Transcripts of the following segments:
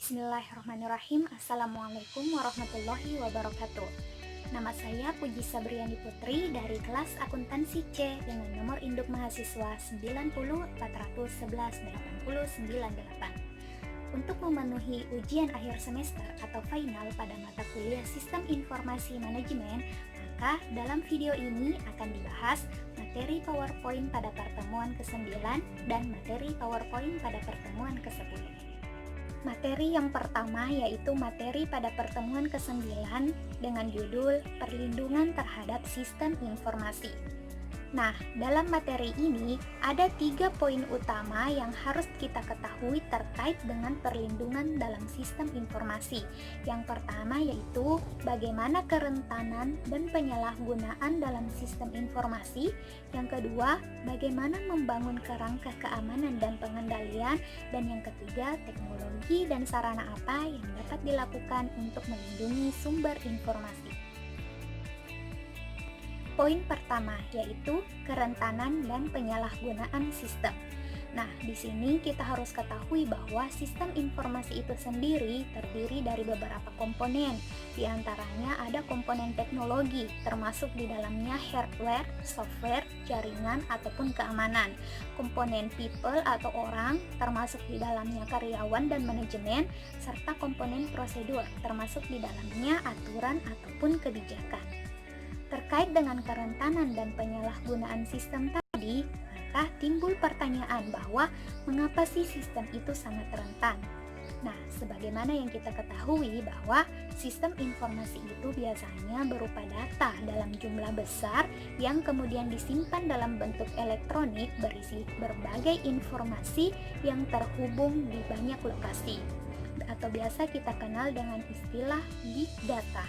Bismillahirrahmanirrahim. Assalamualaikum warahmatullahi wabarakatuh. Nama saya Puji Sabriani Putri dari kelas akuntansi C dengan nomor induk mahasiswa 90 411 80 998. Untuk memenuhi ujian akhir semester atau final pada mata kuliah Sistem Informasi Manajemen, maka dalam video ini akan dibahas materi PowerPoint pada pertemuan ke-9 dan materi PowerPoint pada pertemuan ke-10. Materi yang pertama yaitu materi pada pertemuan ke-9 dengan judul Perlindungan Terhadap Sistem Informasi. Nah, dalam materi ini ada 3 poin utama yang harus kita ketahui terkait dengan perlindungan dalam sistem informasi. Yang pertama yaitu bagaimana kerentanan dan penyalahgunaan dalam sistem informasi. Yang kedua, bagaimana membangun kerangka keamanan dan pengendalian. Dan yang ketiga, teknologi dan sarana apa yang dapat dilakukan untuk melindungi sumber informasi. Poin pertama yaitu kerentanan dan penyalahgunaan sistem. Nah, di sini kita harus ketahui bahwa sistem informasi itu sendiri terdiri dari beberapa komponen. Di antaranya ada komponen teknologi, termasuk di dalamnya hardware, software, jaringan, ataupun keamanan. Komponen people atau orang, termasuk di dalamnya karyawan dan manajemen, serta komponen prosedur, termasuk di dalamnya aturan ataupun kebijakan. Terkait dengan kerentanan dan penyalahgunaan sistem tadi, maka timbul pertanyaan bahwa mengapa sih sistem itu sangat rentan? Nah, sebagaimana yang kita ketahui bahwa sistem informasi itu biasanya berupa data dalam jumlah besar yang kemudian disimpan dalam bentuk elektronik berisi berbagai informasi yang terhubung di banyak lokasi, atau biasa kita kenal dengan istilah big data.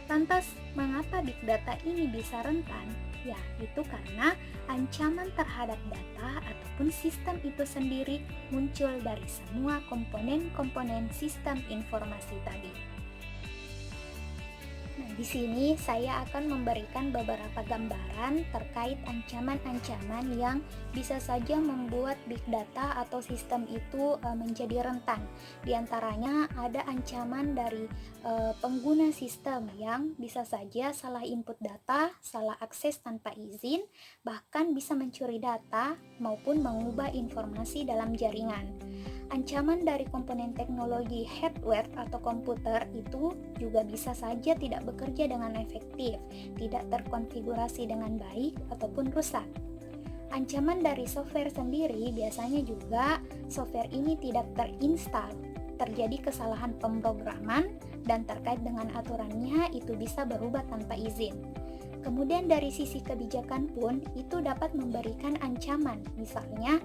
Lantas, mengapa big data ini bisa rentan? Ya, itu karena ancaman terhadap data ataupun sistem itu sendiri muncul dari semua komponen-komponen sistem informasi tadi. Nah, di sini saya akan memberikan beberapa gambaran terkait ancaman-ancaman yang bisa saja membuat big data atau sistem itu menjadi rentan. Di antaranya ada ancaman dari pengguna sistem yang bisa saja salah input data, salah akses tanpa izin, bahkan bisa mencuri data maupun mengubah informasi dalam jaringan. Ancaman dari komponen teknologi hardware atau komputer itu juga bisa saja tidak bekerja dengan efektif, tidak terkonfigurasi dengan baik, ataupun rusak. Ancaman dari software sendiri biasanya juga software ini tidak terinstal, terjadi kesalahan pemrograman, dan terkait dengan aturannya itu bisa berubah tanpa izin. Kemudian dari sisi kebijakan pun itu dapat memberikan ancaman. Misalnya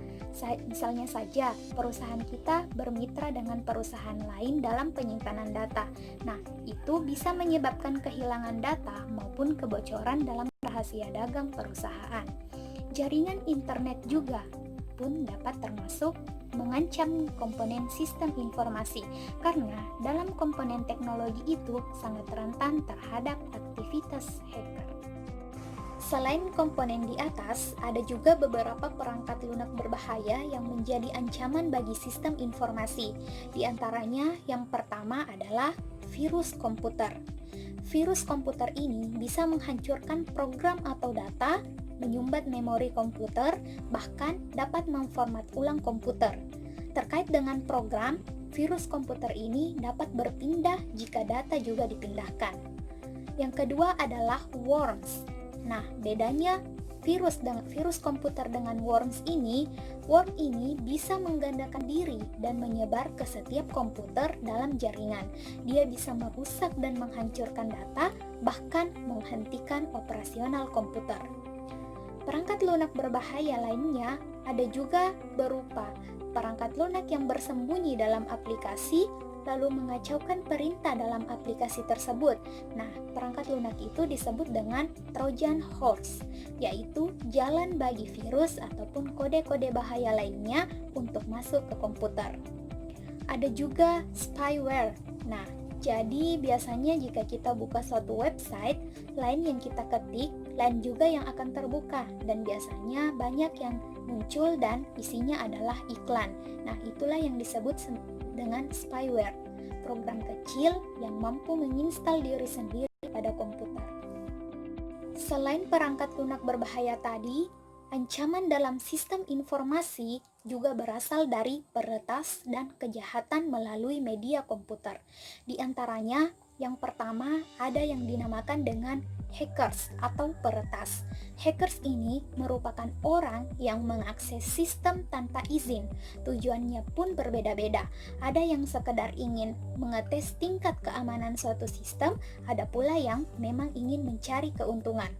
saja perusahaan kita bermitra dengan perusahaan lain dalam penyimpanan data. Nah, itu bisa menyebabkan kehilangan data maupun kebocoran dalam rahasia dagang perusahaan. Jaringan internet juga pun dapat termasuk mengancam komponen sistem informasi karena dalam komponen teknologi itu sangat rentan terhadap aktivitas hacker. Selain komponen di atas, ada juga beberapa perangkat lunak berbahaya yang menjadi ancaman bagi sistem informasi. Di antaranya yang pertama adalah virus komputer. Virus komputer ini bisa menghancurkan program atau data, menyumbat memori komputer, bahkan dapat memformat ulang komputer. Terkait dengan program, virus komputer ini dapat berpindah jika data juga dipindahkan. Yang kedua adalah worms. Nah, bedanya virus komputer dengan worms ini bisa menggandakan diri dan menyebar ke setiap komputer dalam jaringan. Dia bisa merusak dan menghancurkan data, bahkan menghentikan operasional komputer. Perangkat lunak berbahaya lainnya ada juga berupa perangkat lunak yang bersembunyi dalam aplikasi lalu mengacaukan perintah dalam aplikasi tersebut. Nah, perangkat lunak itu disebut dengan Trojan Horse, yaitu jalan bagi virus ataupun kode-kode bahaya lainnya untuk masuk ke komputer. Ada juga spyware. Nah, jadi biasanya jika kita buka suatu website, lain yang kita ketik, lain juga yang akan terbuka, dan biasanya banyak yang muncul dan isinya adalah iklan. Nah, itulah yang disebut dengan spyware, program kecil yang mampu menginstal diri sendiri pada komputer. Selain perangkat lunak berbahaya tadi, ancaman dalam sistem informasi juga berasal dari peretas dan kejahatan melalui media komputer. Di antaranya, yang pertama ada yang dinamakan dengan hackers atau peretas. Hackers ini merupakan orang yang mengakses sistem tanpa izin. Tujuannya pun berbeda-beda. Ada yang sekedar ingin mengetes tingkat keamanan suatu sistem, ada pula yang memang ingin mencari keuntungan.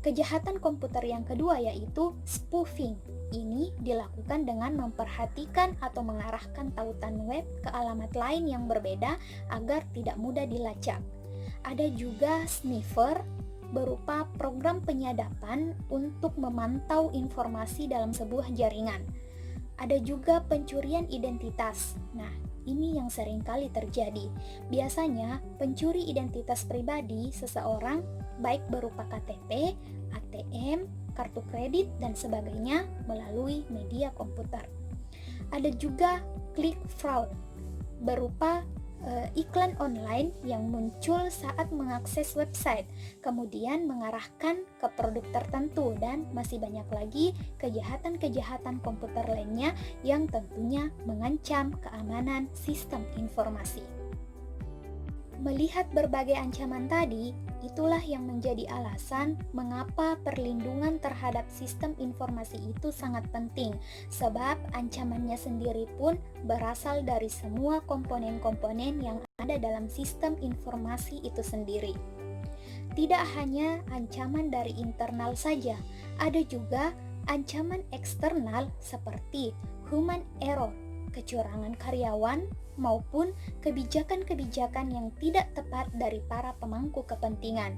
Kejahatan komputer yang kedua yaitu spoofing. Ini dilakukan dengan memperhatikan atau mengarahkan tautan web ke alamat lain yang berbeda agar tidak mudah dilacak. Ada juga sniffer, berupa program penyadapan untuk memantau informasi dalam sebuah jaringan. Ada juga pencurian identitas. Nah, ini yang sering kali terjadi. Biasanya, pencuri identitas pribadi seseorang baik berupa KTP, ATM, kartu kredit, dan sebagainya melalui media komputer. Ada juga click fraud, berupa iklan online yang muncul saat mengakses website, kemudian mengarahkan ke produk tertentu, dan masih banyak lagi kejahatan-kejahatan komputer lainnya yang tentunya mengancam keamanan sistem informasi. Melihat berbagai ancaman tadi, itulah yang menjadi alasan mengapa perlindungan terhadap sistem informasi itu sangat penting, sebab ancamannya sendiri pun berasal dari semua komponen-komponen yang ada dalam sistem informasi itu sendiri. Tidak hanya ancaman dari internal saja, ada juga ancaman eksternal seperti human error, kecurangan karyawan, maupun kebijakan-kebijakan yang tidak tepat dari para pemangku kepentingan.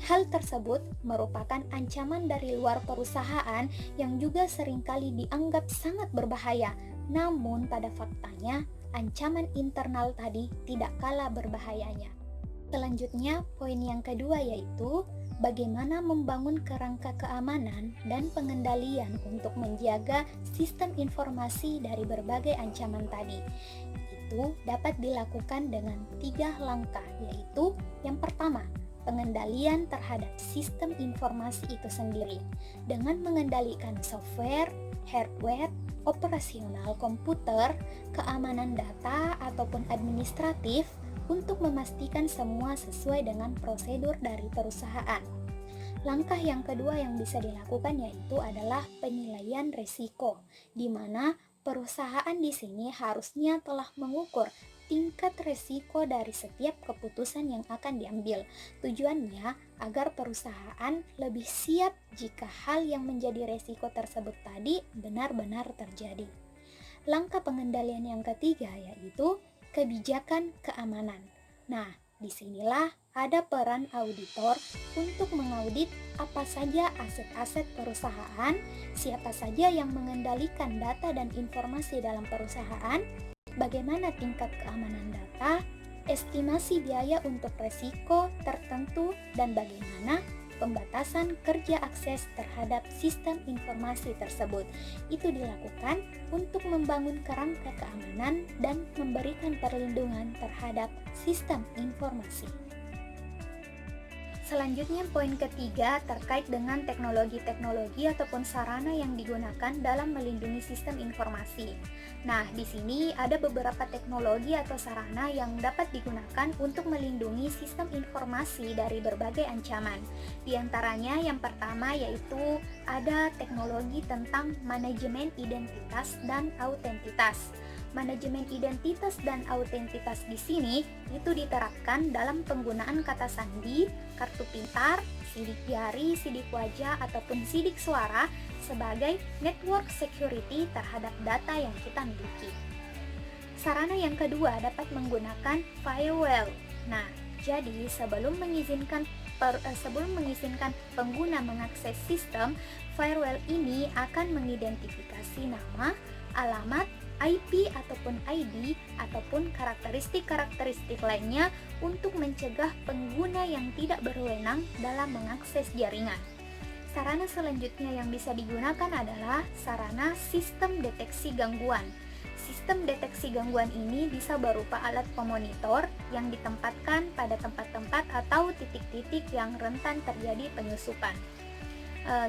Hal tersebut merupakan ancaman dari luar perusahaan yang juga seringkali dianggap sangat berbahaya. Namun pada faktanya, ancaman internal tadi tidak kalah berbahayanya. Selanjutnya, poin yang kedua yaitu bagaimana membangun kerangka keamanan dan pengendalian untuk menjaga sistem informasi dari berbagai ancaman tadi. Itu dapat dilakukan dengan 3 langkah, yaitu yang pertama, pengendalian terhadap sistem informasi itu sendiri dengan mengendalikan software, hardware, operasional komputer, keamanan data ataupun administratif untuk memastikan semua sesuai dengan prosedur dari perusahaan. Langkah yang kedua yang bisa dilakukan yaitu adalah penilaian risiko, di mana perusahaan di sini harusnya telah mengukur tingkat risiko dari setiap keputusan yang akan diambil. Tujuannya agar perusahaan lebih siap jika hal yang menjadi risiko tersebut tadi benar-benar terjadi. Langkah pengendalian yang ketiga yaitu kebijakan keamanan. Nah, disinilah ada peran auditor untuk mengaudit apa saja aset-aset perusahaan, siapa saja yang mengendalikan data dan informasi dalam perusahaan, bagaimana tingkat keamanan data, estimasi biaya untuk resiko tertentu, dan bagaimana pembatasan kerja akses terhadap sistem informasi tersebut. Itu dilakukan untuk membangun kerangka keamanan dan memberikan perlindungan terhadap sistem informasi. Selanjutnya, poin ketiga terkait dengan teknologi-teknologi ataupun sarana yang digunakan dalam melindungi sistem informasi. Nah, di sini ada beberapa teknologi atau sarana yang dapat digunakan untuk melindungi sistem informasi dari berbagai ancaman. Di antaranya yang pertama yaitu ada teknologi tentang manajemen identitas dan autentitas. Manajemen identitas dan autentitas di sini itu diterapkan dalam penggunaan kata sandi, kartu pintar, sidik jari, sidik wajah, ataupun sidik suara sebagai network security terhadap data yang kita miliki. Sarana yang kedua dapat menggunakan firewall. Nah, jadi sebelum mengizinkan pengguna mengakses sistem, firewall ini akan mengidentifikasi nama, alamat, IP ataupun ID ataupun karakteristik-karakteristik lainnya untuk mencegah pengguna yang tidak berwenang dalam mengakses jaringan. Sarana selanjutnya yang bisa digunakan adalah sarana sistem deteksi gangguan. Sistem deteksi gangguan ini bisa berupa alat pemonitor yang ditempatkan pada tempat-tempat atau titik-titik yang rentan terjadi penyusupan.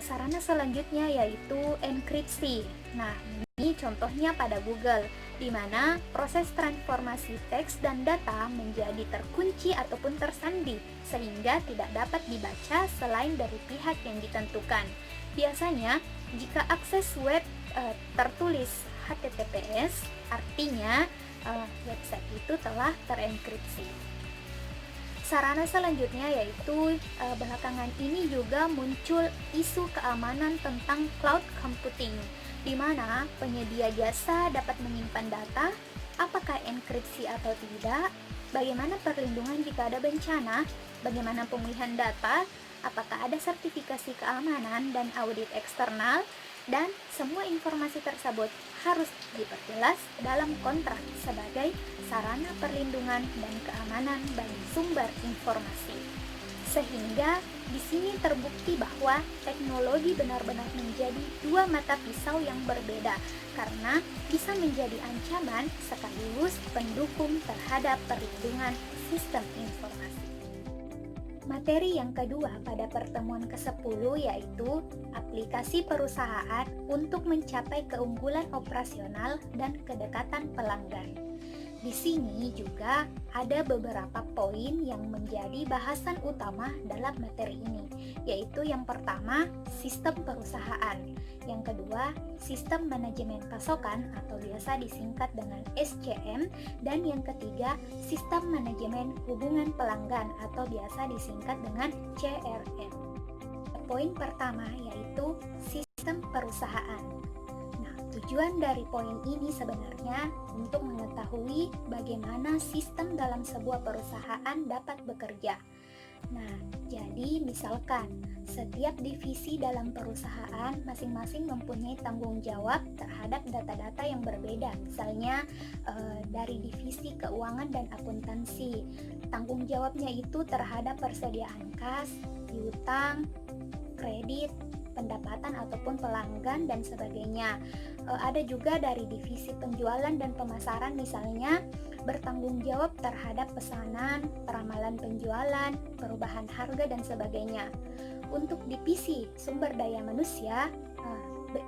Sarana selanjutnya yaitu enkripsi. Nah, ini contohnya pada Google, di mana proses transformasi teks dan data menjadi terkunci ataupun tersandi, sehingga tidak dapat dibaca selain dari pihak yang ditentukan. Biasanya, jika akses web tertulis HTTPS, artinya website itu telah terenkripsi. Sarana selanjutnya yaitu belakangan ini juga muncul isu keamanan tentang cloud computing, di mana penyedia jasa dapat menyimpan data, apakah enkripsi atau tidak, bagaimana perlindungan jika ada bencana, bagaimana pemulihan data, apakah ada sertifikasi keamanan dan audit eksternal, dan semua informasi tersebut harus diperjelas dalam kontrak sebagai sarana perlindungan dan keamanan bagi sumber informasi. Sehingga di sini terbukti bahwa teknologi benar-benar menjadi dua mata pisau yang berbeda karena bisa menjadi ancaman sekaligus pendukung terhadap perlindungan sistem informasi. Materi yang kedua pada pertemuan ke-10 yaitu aplikasi perusahaan untuk mencapai keunggulan operasional dan kedekatan pelanggan. Di sini juga ada beberapa poin yang menjadi bahasan utama dalam materi ini, yaitu yang pertama, sistem perusahaan, yang kedua, sistem manajemen pasokan atau biasa disingkat dengan SCM, dan yang ketiga, sistem manajemen hubungan pelanggan atau biasa disingkat dengan CRM. Poin pertama yaitu sistem perusahaan. Tujuan dari poin ini sebenarnya untuk mengetahui bagaimana sistem dalam sebuah perusahaan dapat bekerja. Nah, jadi misalkan setiap divisi dalam perusahaan masing-masing mempunyai tanggung jawab terhadap data-data yang berbeda. Misalnya dari divisi keuangan dan akuntansi, tanggung jawabnya itu terhadap persediaan kas, piutang, kredit, pendapatan ataupun pelanggan dan sebagainya. Ada juga dari divisi penjualan dan pemasaran, misalnya bertanggung jawab terhadap pesanan, peramalan penjualan, perubahan harga dan sebagainya. Untuk divisi sumber daya manusia,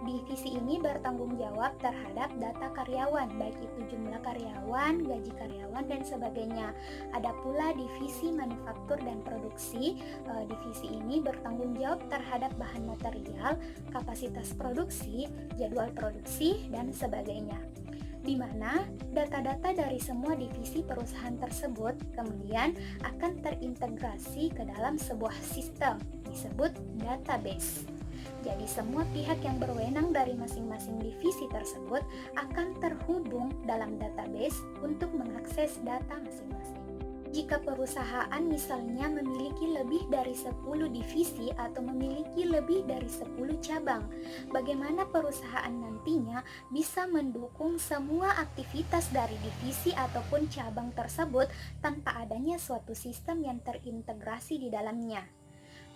divisi ini bertanggung jawab terhadap data karyawan, baik itu jumlah karyawan, gaji karyawan dan sebagainya. Ada pula divisi manufaktur dan produksi. Divisi ini bertanggung jawab terhadap bahan material, kapasitas produksi, jadwal produksi dan sebagainya, di mana data-data dari semua divisi perusahaan tersebut kemudian akan terintegrasi ke dalam sebuah sistem disebut database. Jadi semua pihak yang berwenang dari masing-masing divisi tersebut akan terhubung dalam database untuk mengakses data masing-masing. Jika perusahaan misalnya memiliki lebih dari 10 divisi atau memiliki lebih dari 10 cabang, bagaimana perusahaan nantinya bisa mendukung semua aktivitas dari divisi ataupun cabang tersebut tanpa adanya suatu sistem yang terintegrasi di dalamnya?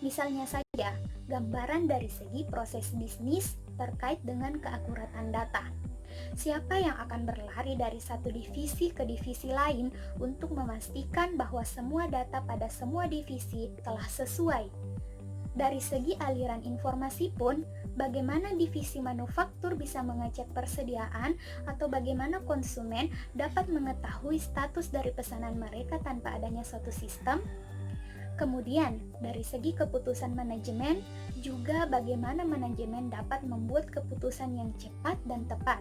Misalnya saja, gambaran dari segi proses bisnis terkait dengan keakuratan data. Siapa yang akan berlari dari satu divisi ke divisi lain untuk memastikan bahwa semua data pada semua divisi telah sesuai? Dari segi aliran informasi pun, bagaimana divisi manufaktur bisa mengecek persediaan atau bagaimana konsumen dapat mengetahui status dari pesanan mereka tanpa adanya suatu sistem? Kemudian, dari segi keputusan manajemen, juga bagaimana manajemen dapat membuat keputusan yang cepat dan tepat.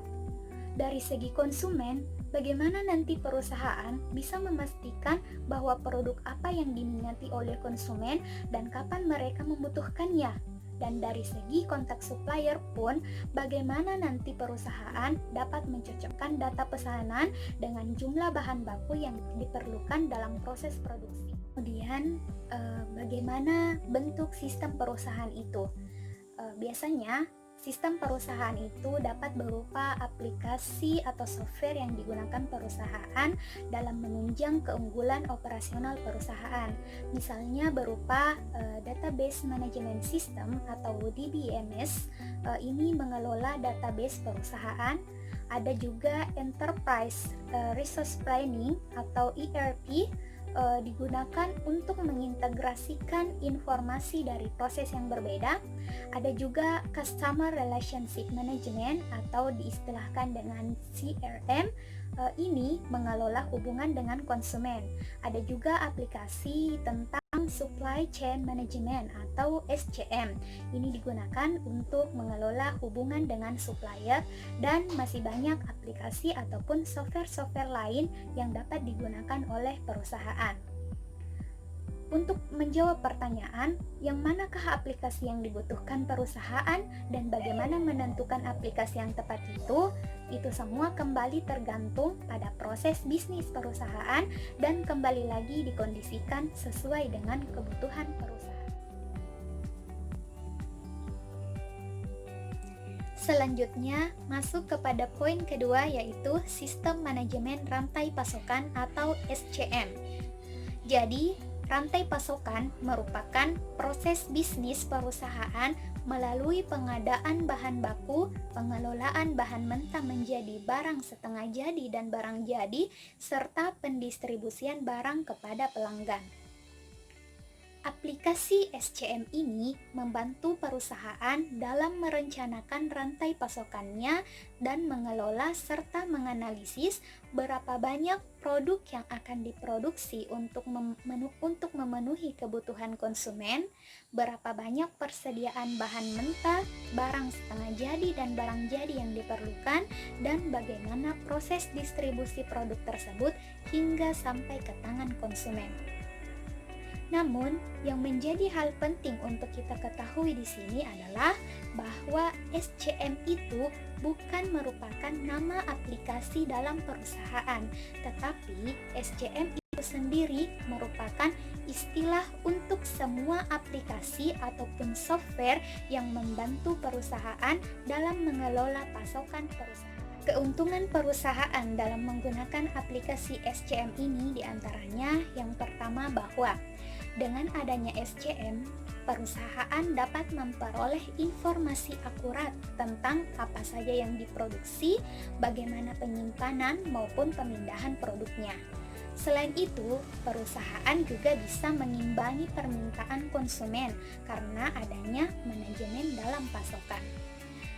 Dari segi konsumen, bagaimana nanti perusahaan bisa memastikan bahwa produk apa yang diminati oleh konsumen dan kapan mereka membutuhkannya. Dan dari segi kontak supplier pun, bagaimana nanti perusahaan dapat mencocokkan data pesanan dengan jumlah bahan baku yang diperlukan dalam proses produksi. Kemudian, bagaimana bentuk sistem perusahaan itu? Biasanya, Sistem perusahaan itu dapat berupa aplikasi atau software yang digunakan perusahaan dalam menunjang keunggulan operasional perusahaan. Misalnya berupa Database Management System atau DBMS, ini mengelola database perusahaan. Ada juga Enterprise Resource Planning atau ERP, digunakan untuk mengintegrasikan informasi dari proses yang berbeda. Ada juga Customer Relationship Management atau diistilahkan dengan CRM, ini mengelola hubungan dengan konsumen. Ada juga aplikasi tentang Supply Chain Management atau SCM. Ini digunakan untuk mengelola hubungan dengan supplier, dan masih banyak aplikasi ataupun software-software lain yang dapat digunakan oleh perusahaan. Untuk menjawab pertanyaan, yang manakah aplikasi yang dibutuhkan perusahaan dan bagaimana menentukan aplikasi yang tepat itu semua kembali tergantung pada proses bisnis perusahaan dan kembali lagi dikondisikan sesuai dengan kebutuhan perusahaan. Selanjutnya, masuk kepada poin kedua, yaitu Sistem Manajemen Rantai Pasokan atau SCM. Jadi, rantai pasokan merupakan proses bisnis perusahaan melalui pengadaan bahan baku, pengelolaan bahan mentah menjadi barang setengah jadi dan barang jadi, serta pendistribusian barang kepada pelanggan. Aplikasi SCM ini membantu perusahaan dalam merencanakan rantai pasokannya dan mengelola serta menganalisis berapa banyak produk yang akan diproduksi untuk memenuhi kebutuhan konsumen, berapa banyak persediaan bahan mentah, barang setengah jadi dan barang jadi yang diperlukan, dan bagaimana proses distribusi produk tersebut hingga sampai ke tangan konsumen. Namun, yang menjadi hal penting untuk kita ketahui di sini adalah bahwa SCM itu bukan merupakan nama aplikasi dalam perusahaan, tetapi SCM itu sendiri merupakan istilah untuk semua aplikasi ataupun software yang membantu perusahaan dalam mengelola pasokan perusahaan. Keuntungan perusahaan dalam menggunakan aplikasi SCM ini diantaranya yang pertama bahwa dengan adanya SCM, perusahaan dapat memperoleh informasi akurat tentang apa saja yang diproduksi, bagaimana penyimpanan maupun pemindahan produknya. Selain itu, perusahaan juga bisa mengimbangi permintaan konsumen karena adanya manajemen dalam pasokan.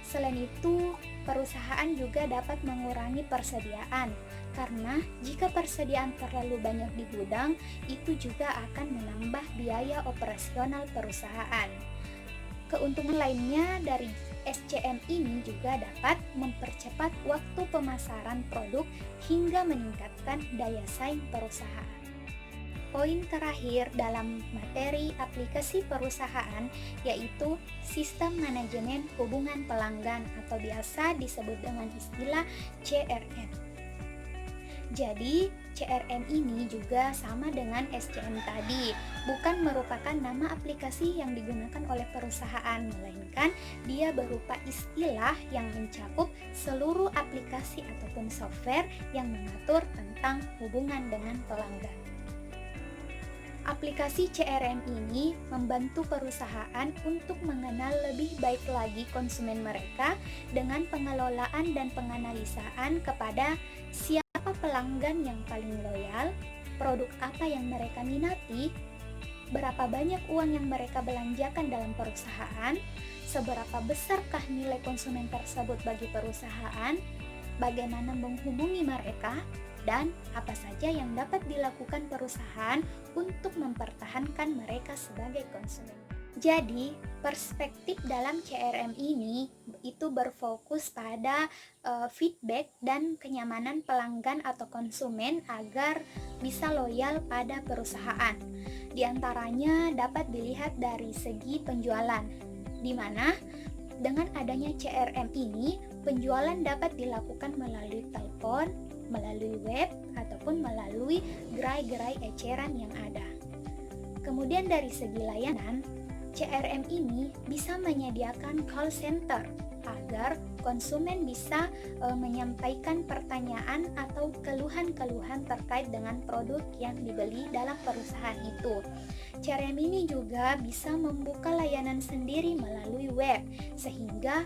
Selain itu, perusahaan juga dapat mengurangi persediaan, karena jika persediaan terlalu banyak di gudang, itu juga akan menambah biaya operasional perusahaan. Keuntungan lainnya dari SCM ini juga dapat mempercepat waktu pemasaran produk hingga meningkatkan daya saing perusahaan. Poin terakhir dalam materi aplikasi perusahaan yaitu Sistem Manajemen Hubungan Pelanggan atau biasa disebut dengan istilah CRM. Jadi, CRM ini juga sama dengan SCM tadi, bukan merupakan nama aplikasi yang digunakan oleh perusahaan, melainkan dia berupa istilah yang mencakup seluruh aplikasi ataupun software yang mengatur tentang hubungan dengan pelanggan. Aplikasi CRM ini membantu perusahaan untuk mengenal lebih baik lagi konsumen mereka dengan pengelolaan dan penganalisaan kepada siapa pelanggan yang paling loyal, produk apa yang mereka minati, berapa banyak uang yang mereka belanjakan dalam perusahaan, seberapa besarkah nilai konsumen tersebut bagi perusahaan, bagaimana menghubungi mereka, dan apa saja yang dapat dilakukan perusahaan untuk mempertahankan mereka sebagai konsumen. Jadi, perspektif dalam CRM ini itu berfokus pada feedback dan kenyamanan pelanggan atau konsumen agar bisa loyal pada perusahaan. Di antaranya dapat dilihat dari segi penjualan, di mana dengan adanya CRM ini, penjualan dapat dilakukan melalui telepon, melalui web, ataupun melalui gerai-gerai eceran yang ada. Kemudian dari segi layanan, CRM ini bisa menyediakan call center agar konsumen bisa menyampaikan pertanyaan atau keluhan-keluhan terkait dengan produk yang dibeli dalam perusahaan itu. CRM ini juga bisa membuka layanan sendiri melalui web, sehingga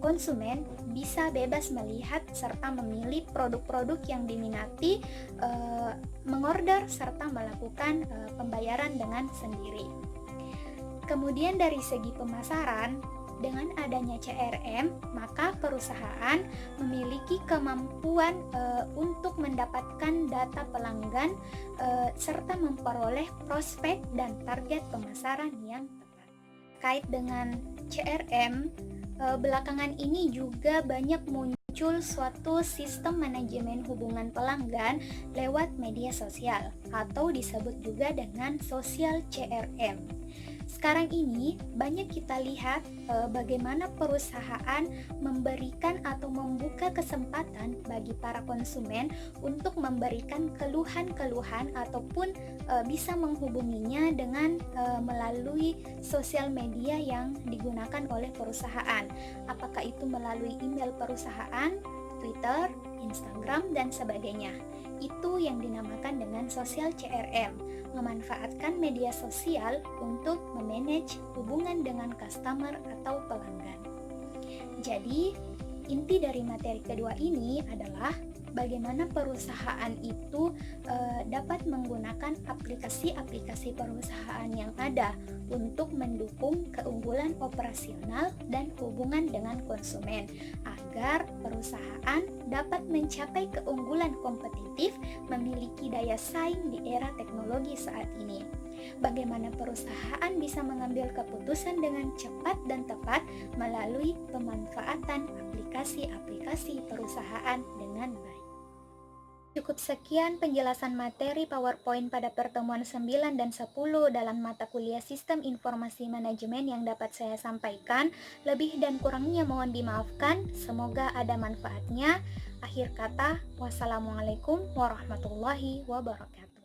konsumen bisa bebas melihat serta memilih produk-produk yang diminati, mengorder serta melakukan pembayaran dengan sendiri. Kemudian dari segi pemasaran, dengan adanya CRM, maka perusahaan memiliki kemampuan untuk mendapatkan data pelanggan serta memperoleh prospek dan target pemasaran yang tepat. Terkait dengan CRM, belakangan ini juga banyak muncul suatu sistem manajemen hubungan pelanggan lewat media sosial atau disebut juga dengan social CRM. Sekarang ini banyak kita lihat bagaimana perusahaan memberikan atau membuka kesempatan bagi para konsumen untuk memberikan keluhan-keluhan ataupun bisa menghubunginya dengan melalui sosial media yang digunakan oleh perusahaan. Apakah itu melalui email perusahaan, Twitter, Instagram, dan sebagainya. Itu yang dinamakan dengan social CRM, memanfaatkan media sosial untuk memanage hubungan dengan customer atau pelanggan. Jadi, inti dari materi kedua ini adalah bagaimana perusahaan itu dapat menggunakan aplikasi-aplikasi perusahaan yang ada untuk mendukung keunggulan operasional dan hubungan dengan konsumen agar perusahaan dapat mencapai keunggulan kompetitif, memiliki daya saing di era teknologi saat ini. Bagaimana perusahaan bisa mengambil keputusan dengan cepat dan tepat melalui pemanfaatan aplikasi-aplikasi perusahaan dengan baik. Cukup sekian penjelasan materi PowerPoint pada pertemuan 9 dan 10 dalam mata kuliah Sistem Informasi Manajemen yang dapat saya sampaikan. Lebih dan kurangnya mohon dimaafkan. Semoga ada manfaatnya. Akhir kata, wassalamualaikum warahmatullahi wabarakatuh.